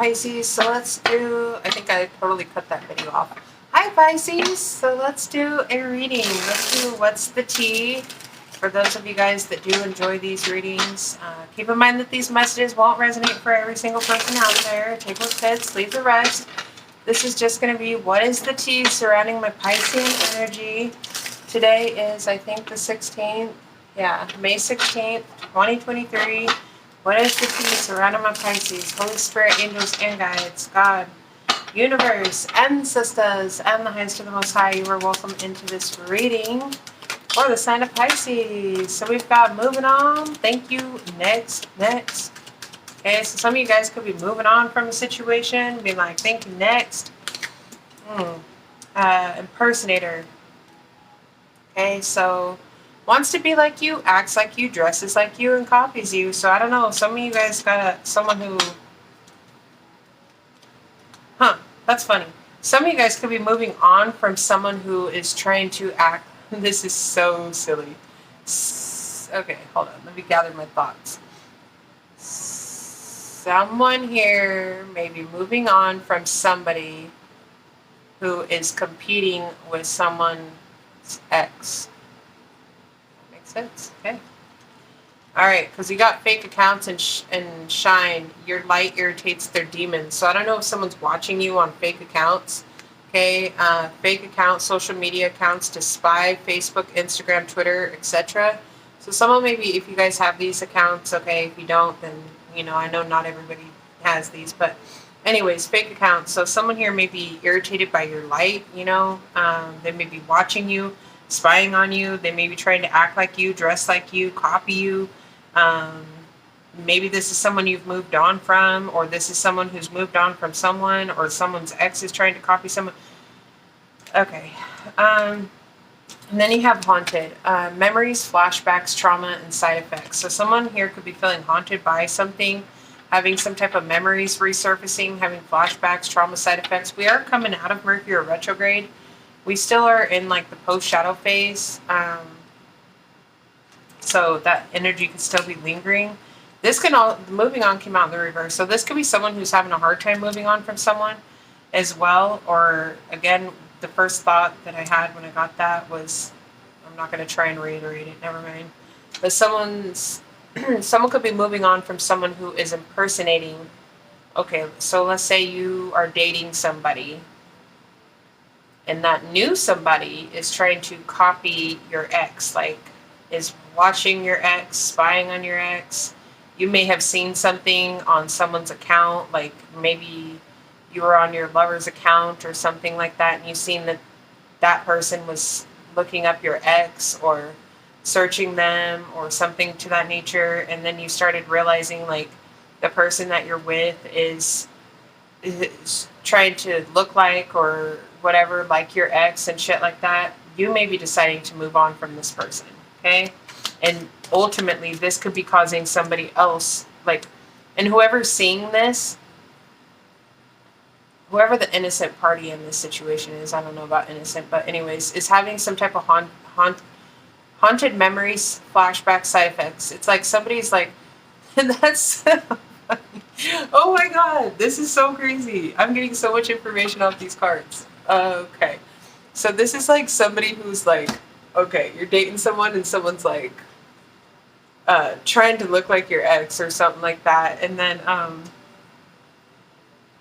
Pisces. So let's do, I think I totally cut that video off. Hi, Pisces. So let's do a reading. Let's do What's the Tea? For those of you guys that do enjoy these readings, keep in mind that these messages won't resonate for every single person out there. Take what fits, leave the rest. This is just going to be what is the tea surrounding my Piscean energy. Today is, I think, the 16th. Yeah, May 16th, 2023. What is the tea surrounding my Pisces? Holy Spirit, angels, and guides, God, universe, ancestors, and the highest to the most high. You are welcome into this reading for the sign of Pisces. So we've got moving on. Thank you. Next. Okay, so some of you guys could be moving on from a situation, being like, thank you, next. Impersonator. Okay, so wants to be like you, acts like you, dresses like you, and copies you. So I don't know, some of you guys got someone who... that's funny. Some of you guys could be moving on from someone who is trying to act... This is so silly. Okay, hold on. Let me gather my thoughts. Someone here may be moving on from somebody who is competing with someone's ex. That makes sense? Okay. Alright, because you got fake accounts and shine. Your light irritates their demons. So I don't know if someone's watching you on fake accounts. Okay, fake accounts, social media accounts to spy, Facebook, Instagram, Twitter, etc. So someone maybe, if you guys have these accounts, okay, if you don't, then, you know, I know not everybody has these, but anyways, fake accounts. So someone here may be irritated by your light, you know, they may be watching you, spying on you, they may be trying to act like you, dress like you, copy you. Maybe this is someone you've moved on from, or this is someone who's moved on from someone, or someone's ex is trying to copy someone. Okay. And then you have haunted. Memories, flashbacks, trauma, and side effects. So someone here could be feeling haunted by something, having some type of memories resurfacing, having flashbacks, trauma, side effects. We are coming out of Mercury retrograde. We still are in like the post-shadow phase. So that energy can still be lingering. This can all, moving on came out in the reverse. So this could be someone who's having a hard time moving on from someone as well. Or again, the first thought that I had when I got that was, I'm not going to try and reiterate it, never mind. But someone could be moving on from someone who is impersonating. Okay, so let's say you are dating somebody, and that new somebody is trying to copy your ex, like is watching your ex, spying on your ex. You may have seen something on someone's account, like maybe you were on your lover's account or something like that, and you've seen that that person was looking up your ex or searching them or something to that nature, and then you started realizing like the person that you're with is trying to look like or whatever, like your ex and shit like that. You may be deciding to move on from this person, okay? And ultimately, this could be causing somebody else, like, and whoever's seeing this, whoever the innocent party in this situation is, I don't know about innocent, but anyways, is having some type of haunted memories, flashback, side effects. It's like somebody's like, that's so funny. Oh my god, this is so crazy. I'm getting so much information off these cards. Okay. So this is like somebody who's like, okay, you're dating someone and someone's like, trying to look like your ex or something like that. And then,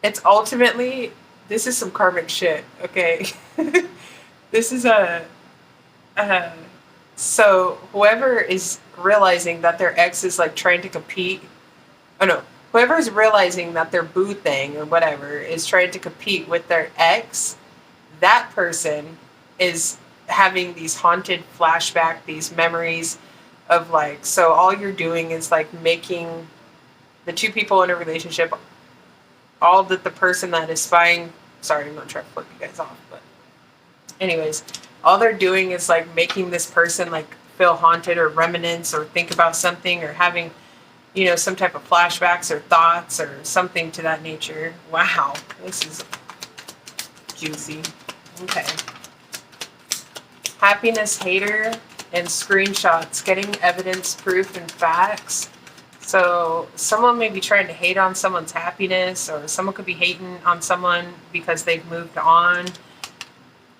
it's ultimately, this is some karmic shit, okay? This is so whoever is realizing that their ex is like trying to compete, oh no, whoever is realizing that their boo thing or whatever is trying to compete with their ex, that person is having these haunted flashback, these memories of like, so all you're doing is like making the two people in a relationship, all that the person that is spying, sorry, I'm not trying to flip you guys off, but anyways, all they're doing is like making this person like feel haunted or reminisce or think about something or having, you know, some type of flashbacks or thoughts or something to that nature. Wow, this is juicy. Okay. Happiness, hater, and screenshots, getting evidence, proof, and facts. So someone may be trying to hate on someone's happiness, or someone could be hating on someone because they've moved on.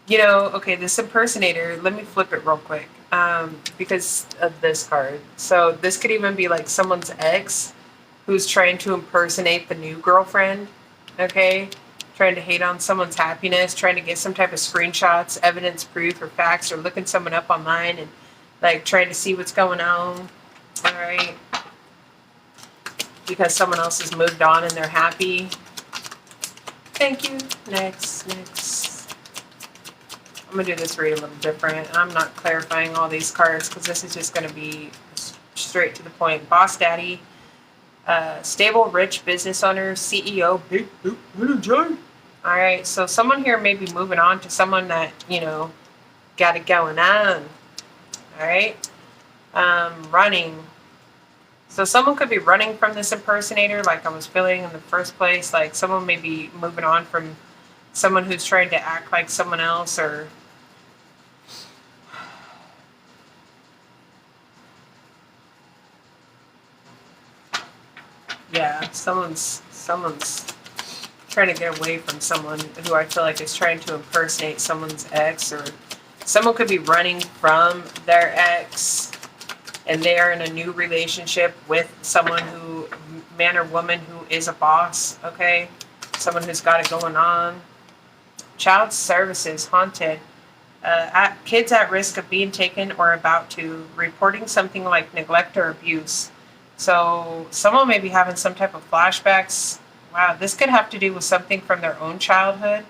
Okay, this impersonator, let me flip it real quick because of this card. So this could even be like someone's ex who's trying to impersonate the new girlfriend, okay? Trying to hate on someone's happiness, trying to get some type of screenshots, evidence, proof, or facts, or looking someone up online and like trying to see what's going on, all right? Because someone else has moved on and they're happy. Thank you. Next. I'm going to do this read a little different. I'm not clarifying all these cards because this is just going to be straight to the point. Boss daddy, stable, rich business owner, CEO, big energy. All right, so someone here may be moving on to someone that, got it going on. All right, running. So someone could be running from this impersonator, like I was feeling in the first place. Like someone may be moving on from someone who's trying to act like someone else, or yeah, someone's trying to get away from someone who I feel like is trying to impersonate someone's ex, or someone could be running from their ex and they are in a new relationship with someone who, man or woman, who is a boss, okay? Someone who's got it going on. Child services, haunted. Kids at risk of being taken or about to, reporting something like neglect or abuse. So someone may be having some type of flashbacks. Wow, this could have to do with something from their own childhood.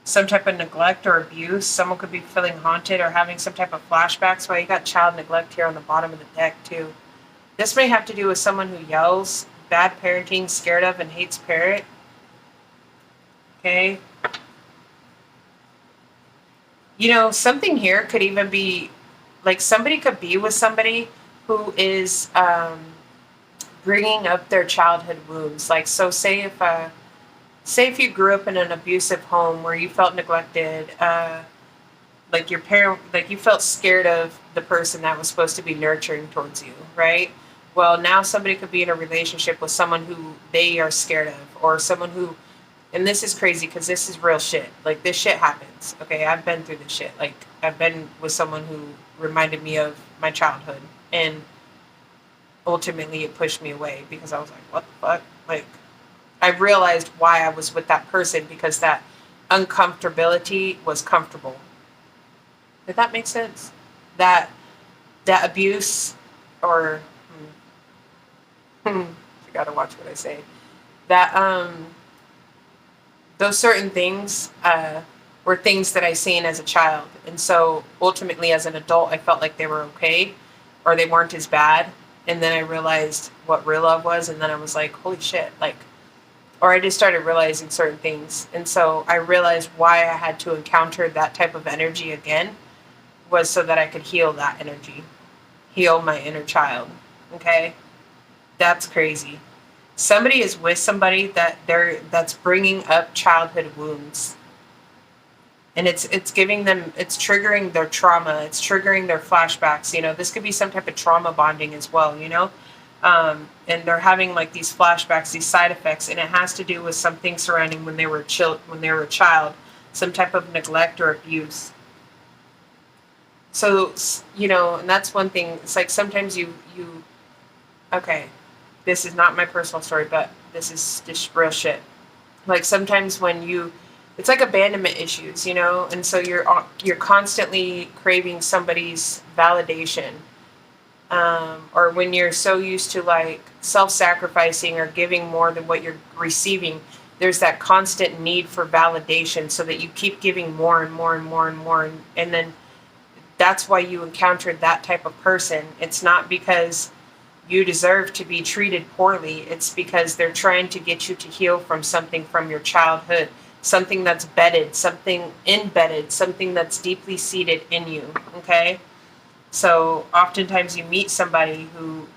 Some type of neglect or abuse. Someone could be feeling haunted or having some type of flashbacks. Well, you got child neglect here on the bottom of the deck too. This may have to do with someone who yells, bad parenting, scared of and hates parent. Okay. Something here could even be like somebody could be with somebody who is bringing up their childhood wounds. Like, so say if you grew up in an abusive home where you felt neglected, like your parent, like you felt scared of the person that was supposed to be nurturing towards you, right? Well, now somebody could be in a relationship with someone who they are scared of, or someone who, and this is crazy because this is real shit. Like, this shit happens. Okay, I've been through this shit. Like, I've been with someone who reminded me of my childhood, and ultimately it pushed me away because I was like, what the fuck? Like, I realized why I was with that person, because that uncomfortability was comfortable. Did that make sense? That abuse, or I gotta watch what I say. That those certain things were things that I seen as a child, and so ultimately as an adult, I felt like they were okay, or they weren't as bad. And then I realized what real love was, and then I was like, holy shit, like, or I just started realizing certain things. And so I realized why I had to encounter that type of energy again was so that I could heal that energy, heal my inner child. Okay? That's crazy. Somebody is with somebody that's bringing up childhood wounds. And it's giving them, it's triggering their trauma, it's triggering their flashbacks. This could be some type of trauma bonding as well, and they're having like these flashbacks, these side effects, and it has to do with something surrounding when they were a child, some type of neglect or abuse. So, and that's one thing. It's like sometimes you okay, this is not my personal story, but this is just real shit. Like sometimes when it's like abandonment issues, and so you're constantly craving somebody's validation. Or when you're so used to like self-sacrificing or giving more than what you're receiving, there's that constant need for validation, so that you keep giving more and more and more and more. And then that's why you encountered that type of person. It's not because you deserve to be treated poorly. It's because they're trying to get you to heal from something from your childhood, something that's bedded, something embedded, something that's deeply seated in you. Okay? So oftentimes you meet somebody who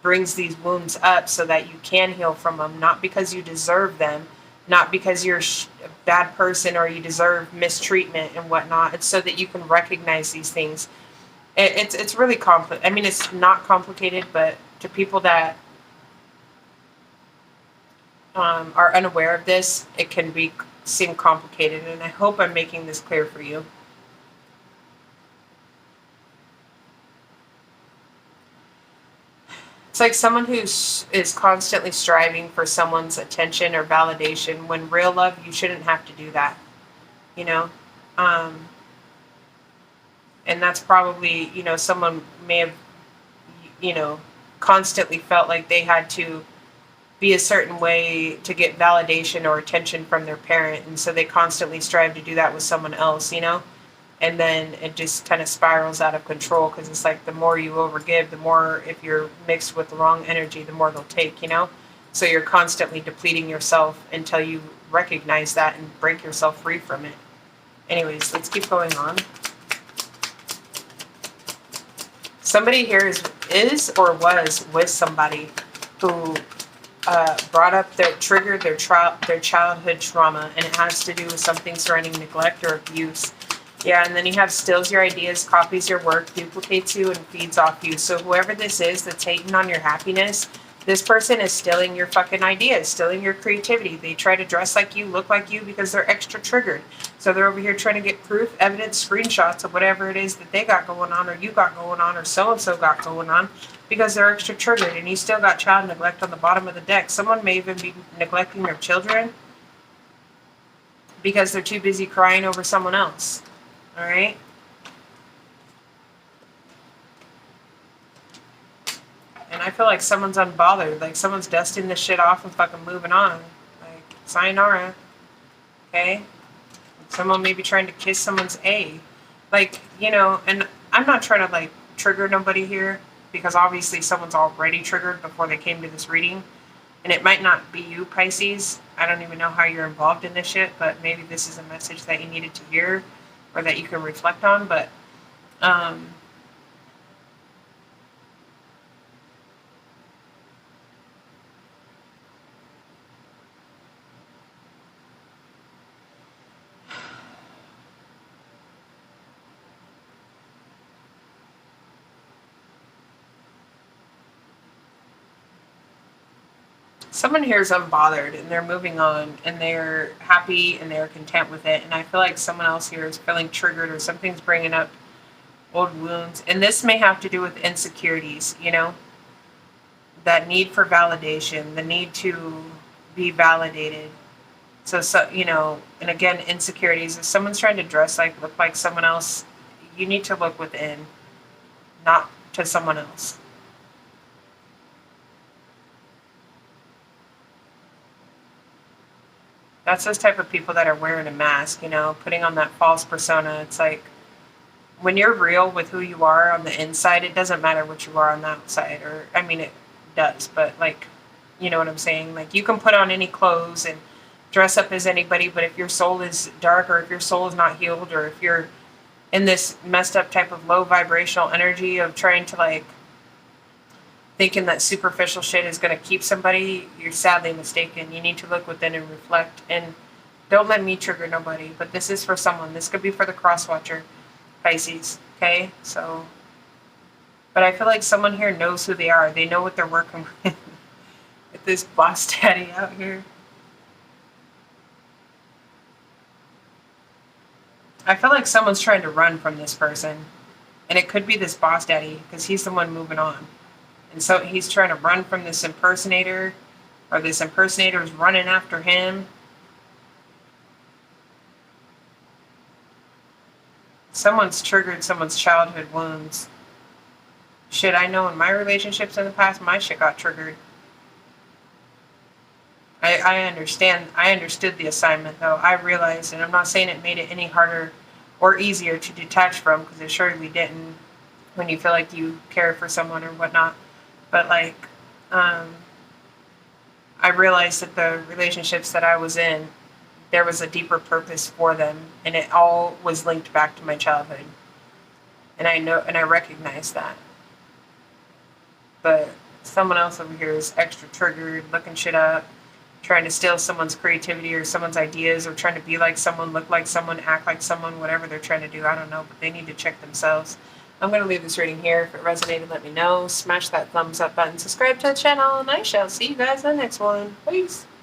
brings these wounds up so that you can heal from them, not because you deserve them, not because you're a bad person or you deserve mistreatment and whatnot. It's so that you can recognize these things It's really complicated. I mean, it's not complicated, but to people that are unaware of this, it can seem complicated. And I hope I'm making this clear for you. It's like someone is constantly striving for someone's attention or validation. When real love, you shouldn't have to do that. You know, um, and that's probably, someone may have, you know, constantly felt like they had to be a certain way to get validation or attention from their parent, and so they constantly strive to do that with someone else. And then it just kind of spirals out of control, because it's like the more you overgive, the more, if you're mixed with the wrong energy, the more they'll take. So you're constantly depleting yourself until you recognize that and break yourself free from it. Anyways, let's keep going on. Somebody here is or was with somebody who triggered their childhood trauma, and it has to do with something surrounding neglect or abuse. Yeah, and then you have steals your ideas, copies your work, duplicates you, and feeds off you. So whoever this is that's hating on your happiness, this person is stealing your fucking ideas, stealing your creativity. They try to dress like you, look like you, because they're extra triggered. So they're over here trying to get proof, evidence, screenshots of whatever it is that they got going on, or you got going on, or so-and-so got going on, because they're extra triggered. And you still got child neglect on the bottom of the deck. Someone may even be neglecting their children because they're too busy crying over someone else. All right? And I feel like someone's unbothered. Like someone's dusting this shit off and fucking moving on. Like, sayonara. Okay? Someone may be trying to kiss someone's A. Like, and I'm not trying to, like, trigger nobody here, because obviously someone's already triggered before they came to this reading. And it might not be you, Pisces. I don't even know how you're involved in this shit, but maybe this is a message that you needed to hear, or that you can reflect on. But someone here is unbothered, and they're moving on, and they're happy, and they're content with it. And I feel like someone else here is feeling triggered, or something's bringing up old wounds. And this may have to do with insecurities, that need for validation, the need to be validated. So, and again, insecurities. If someone's trying to look like someone else, you need to look within, not to someone else. That's those type of people that are wearing a mask, putting on that false persona. It's like, when you're real with who you are on the inside, it doesn't matter what you are on the outside. Or, I mean, it does, but, like, you know what I'm saying? Like, you can put on any clothes and dress up as anybody, but if your soul is dark, or if your soul is not healed, or if you're in this messed up type of low vibrational energy of trying to, like, thinking that superficial shit is going to keep somebody, you're sadly mistaken. You need to look within and reflect. And don't let me trigger nobody, but this is for someone. This could be for the cross-watcher, Pisces, okay? So, but I feel like someone here knows who they are. They know what they're working with. With this boss daddy out here. I feel like someone's trying to run from this person. And it could be this boss daddy, because he's the one moving on. And so he's trying to run from this impersonator, or this impersonator is running after him. Someone's triggered someone's childhood wounds. Shit, I know in my relationships in the past, my shit got triggered. I understand. I understood the assignment, though. I realized, and I'm not saying it made it any harder or easier to detach from, because it surely didn't, when you feel like you care for someone or whatnot. But, like, I realized that the relationships that I was in, there was a deeper purpose for them, and it all was linked back to my childhood. And I know, and I recognize that. But someone else over here is extra triggered, looking shit up, trying to steal someone's creativity or someone's ideas, or trying to be like someone, look like someone, act like someone, whatever they're trying to do. I don't know, but they need to check themselves. I'm going to leave this reading here. If it resonated, let me know. Smash that thumbs up button. Subscribe to the channel, and I shall see you guys in the next one. Peace.